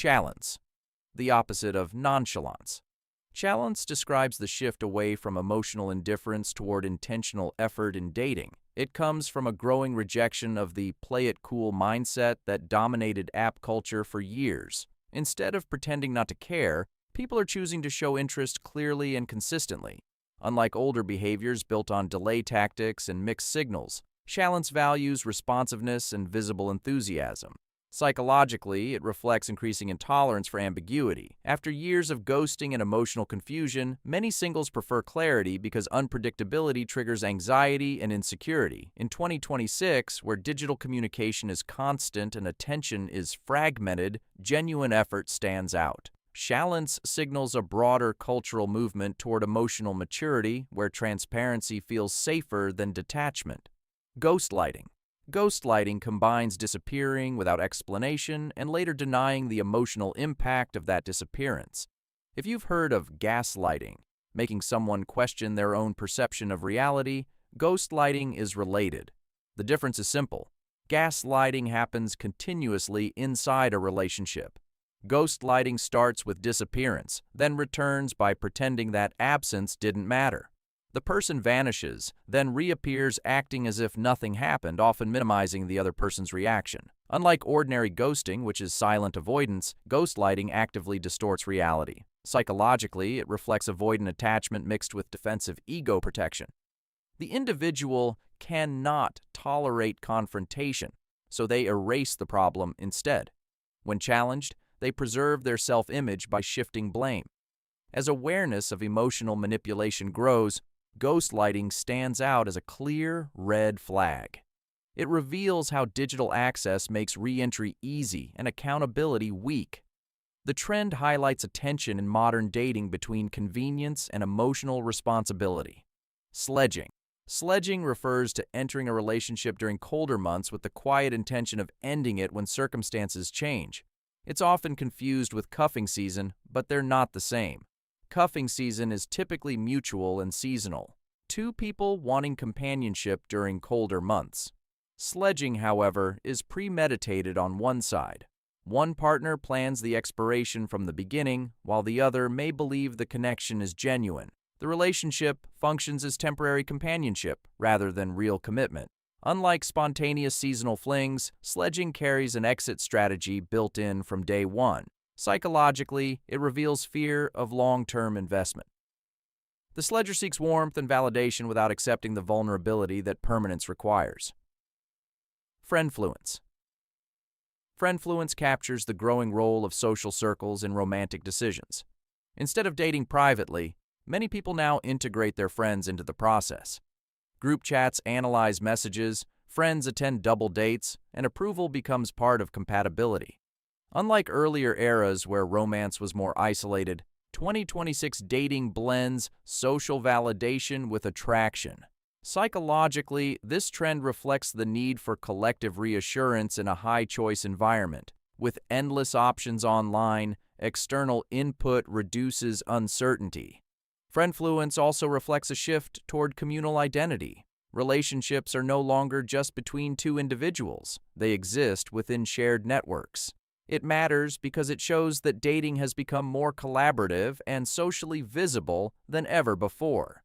Chalance, the opposite of nonchalance. Chalance describes the shift away from emotional indifference toward intentional effort in dating. It comes from a growing rejection of the play-it-cool mindset that dominated app culture for years. Instead of pretending not to care, people are choosing to show interest clearly and consistently. Unlike older behaviors built on delay tactics and mixed signals, Chalance values responsiveness and visible enthusiasm. Psychologically, it reflects increasing intolerance for ambiguity. After years of ghosting and emotional confusion, many singles prefer clarity because unpredictability triggers anxiety and insecurity. In 2026, where digital communication is constant and attention is fragmented, genuine effort stands out. Chalance signals a broader cultural movement toward emotional maturity, where transparency feels safer than detachment. Ghostlighting. Ghostlighting combines disappearing without explanation and later denying the emotional impact of that disappearance. If you've heard of gaslighting, making someone question their own perception of reality, ghostlighting is related. The difference is simple. Gaslighting happens continuously inside a relationship. Ghostlighting starts with disappearance, then returns by pretending that absence didn't matter. The person vanishes, then reappears acting as if nothing happened, often minimizing the other person's reaction. Unlike ordinary ghosting, which is silent avoidance, ghostlighting actively distorts reality. Psychologically, it reflects avoidant attachment mixed with defensive ego protection. The individual cannot tolerate confrontation, so they erase the problem instead. When challenged, they preserve their self-image by shifting blame. As awareness of emotional manipulation grows, ghostlighting stands out as a clear red flag. It reveals how digital access makes re-entry easy and accountability weak. The trend highlights a tension in modern dating between convenience and emotional responsibility. Sledging. Sledging refers to entering a relationship during colder months with the quiet intention of ending it when circumstances change. It's often confused with cuffing season, but they're not the same. Cuffing season is typically mutual and seasonal. Two people wanting companionship during colder months. Sledging, however, is premeditated on one side. One partner plans the expiration from the beginning, while the other may believe the connection is genuine. The relationship functions as temporary companionship rather than real commitment. Unlike spontaneous seasonal flings, sledging carries an exit strategy built in from day one. Psychologically, it reveals fear of long-term investment. The sledger seeks warmth and validation without accepting the vulnerability that permanence requires. Friendfluence. Friendfluence captures the growing role of social circles in romantic decisions. Instead of dating privately, many people now integrate their friends into the process. Group chats analyze messages, friends attend double dates, and approval becomes part of compatibility. Unlike earlier eras where romance was more isolated, 2026 dating blends social validation with attraction. Psychologically, this trend reflects the need for collective reassurance in a high-choice environment. With endless options online, external input reduces uncertainty. Friendfluence also reflects a shift toward communal identity. Relationships are no longer just between two individuals. They exist within shared networks. It matters because it shows that dating has become more collaborative and socially visible than ever before.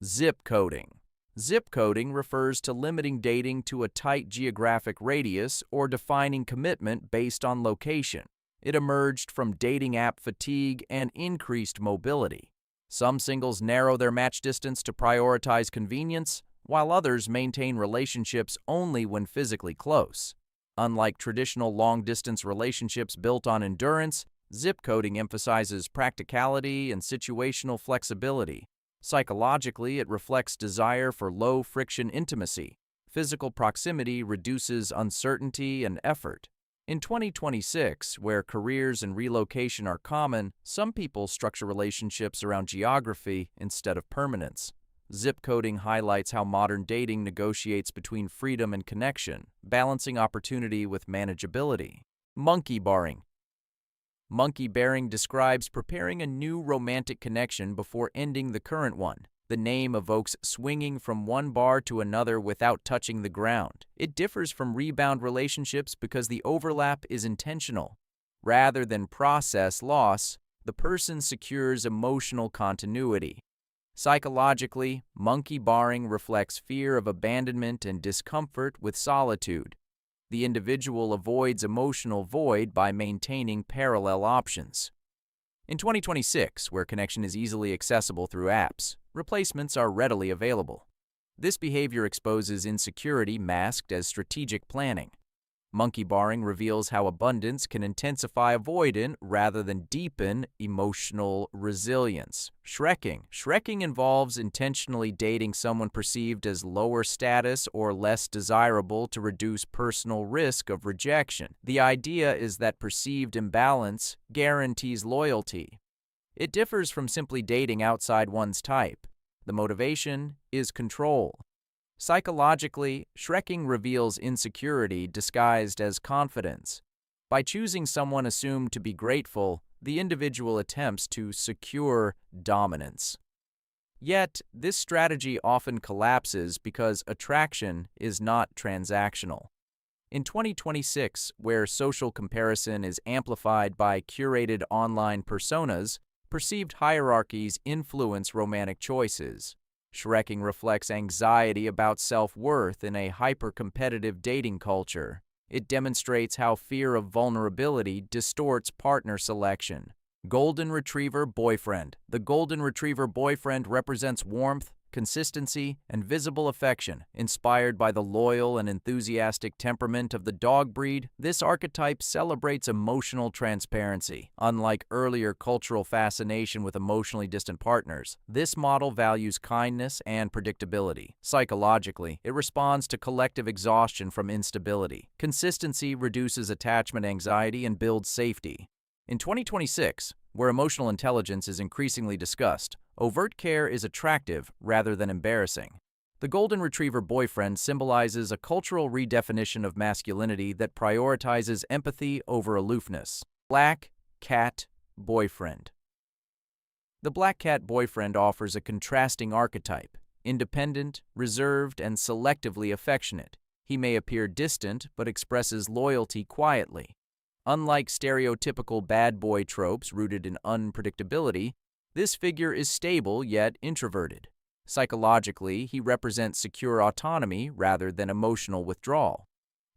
Zip coding. Zip coding refers to limiting dating to a tight geographic radius or defining commitment based on location. It emerged from dating app fatigue and increased mobility. Some singles narrow their match distance to prioritize convenience, while others maintain relationships only when physically close. Unlike traditional long-distance relationships built on endurance, zip coding emphasizes practicality and situational flexibility. Psychologically, it reflects desire for low-friction intimacy. Physical proximity reduces uncertainty and effort. In 2026, where careers and relocation are common, some people structure relationships around geography instead of permanence. Zip coding highlights how modern dating negotiates between freedom and connection, balancing opportunity with manageability. Monkey barring. Monkey bearing describes preparing a new romantic connection before ending the current one. The name evokes swinging from one bar to another without touching the ground. It differs from rebound relationships because the overlap is intentional. Rather than process loss, the person secures emotional continuity. Psychologically, monkey barring reflects fear of abandonment and discomfort with solitude. The individual avoids emotional void by maintaining parallel options. In 2026, where connection is easily accessible through apps, replacements are readily available. This behavior exposes insecurity masked as strategic planning. Monkey barring reveals how abundance can intensify avoidant rather than deepen emotional resilience. Shrekking involves intentionally dating someone perceived as lower status or less desirable to reduce personal risk of rejection. The idea is that perceived imbalance guarantees loyalty. It differs from simply dating outside one's type. The motivation is control. Psychologically, shrekking reveals insecurity disguised as confidence. By choosing someone assumed to be grateful, the individual attempts to secure dominance. Yet, this strategy often collapses because attraction is not transactional. In 2026, where social comparison is amplified by curated online personas, perceived hierarchies influence romantic choices. Shrekking reflects anxiety about self-worth in a hyper-competitive dating culture. It demonstrates how fear of vulnerability distorts partner selection. Golden Retriever Boyfriend. The Golden Retriever Boyfriend represents warmth, consistency, and visible affection. Inspired by the loyal and enthusiastic temperament of the dog breed, this archetype celebrates emotional transparency. Unlike earlier cultural fascination with emotionally distant partners, this model values kindness and predictability. Psychologically, it responds to collective exhaustion from instability. Consistency reduces attachment anxiety and builds safety. In 2026, where emotional intelligence is increasingly discussed, overt care is attractive rather than embarrassing. The Golden Retriever Boyfriend symbolizes a cultural redefinition of masculinity that prioritizes empathy over aloofness. Black Cat Boyfriend. The Black Cat Boyfriend offers a contrasting archetype: independent, reserved, and selectively affectionate. He may appear distant but expresses loyalty quietly. Unlike stereotypical bad boy tropes rooted in unpredictability, this figure is stable yet introverted. Psychologically, he represents secure autonomy rather than emotional withdrawal.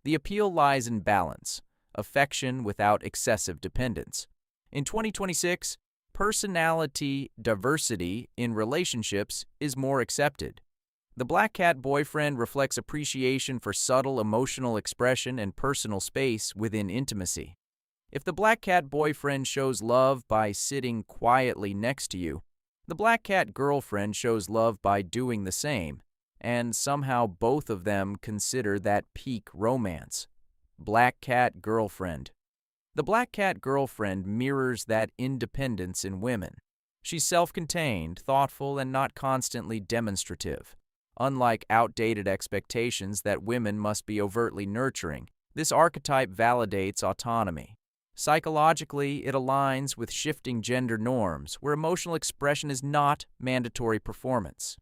The appeal lies in balance, affection without excessive dependence. In 2026, personality diversity in relationships is more accepted. The Black Cat Boyfriend reflects appreciation for subtle emotional expression and personal space within intimacy. If the Black Cat Boyfriend shows love by sitting quietly next to you, the Black Cat Girlfriend shows love by doing the same, and somehow both of them consider that peak romance. Black Cat Girlfriend. The Black Cat Girlfriend mirrors that independence in women. She's self-contained, thoughtful, and not constantly demonstrative. Unlike outdated expectations that women must be overtly nurturing, this archetype validates autonomy. Psychologically, it aligns with shifting gender norms, where emotional expression is not mandatory performance.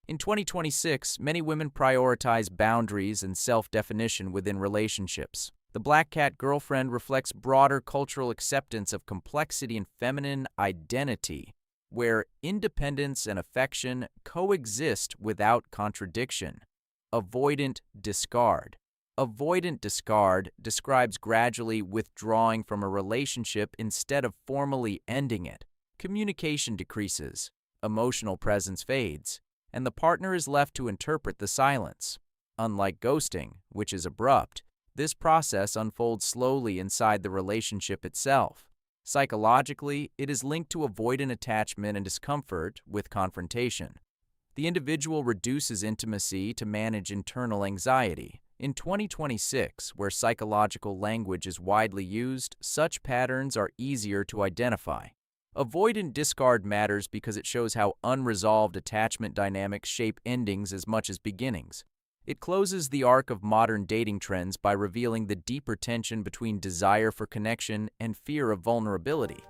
In 2026, many women prioritize boundaries and self-definition within relationships. The Black Cat Girlfriend reflects broader cultural acceptance of complexity and feminine identity, where independence and affection coexist without contradiction. Avoidant discard. Avoidant discard describes gradually withdrawing from a relationship instead of formally ending it. Communication decreases, emotional presence fades, and the partner is left to interpret the silence. Unlike ghosting, which is abrupt, this process unfolds slowly inside the relationship itself. Psychologically, it is linked to avoidant attachment and discomfort with confrontation. The individual reduces intimacy to manage internal anxiety. In 2026, where psychological language is widely used, such patterns are easier to identify. Avoidant discard matters because it shows how unresolved attachment dynamics shape endings as much as beginnings. It closes the arc of modern dating trends by revealing the deeper tension between desire for connection and fear of vulnerability.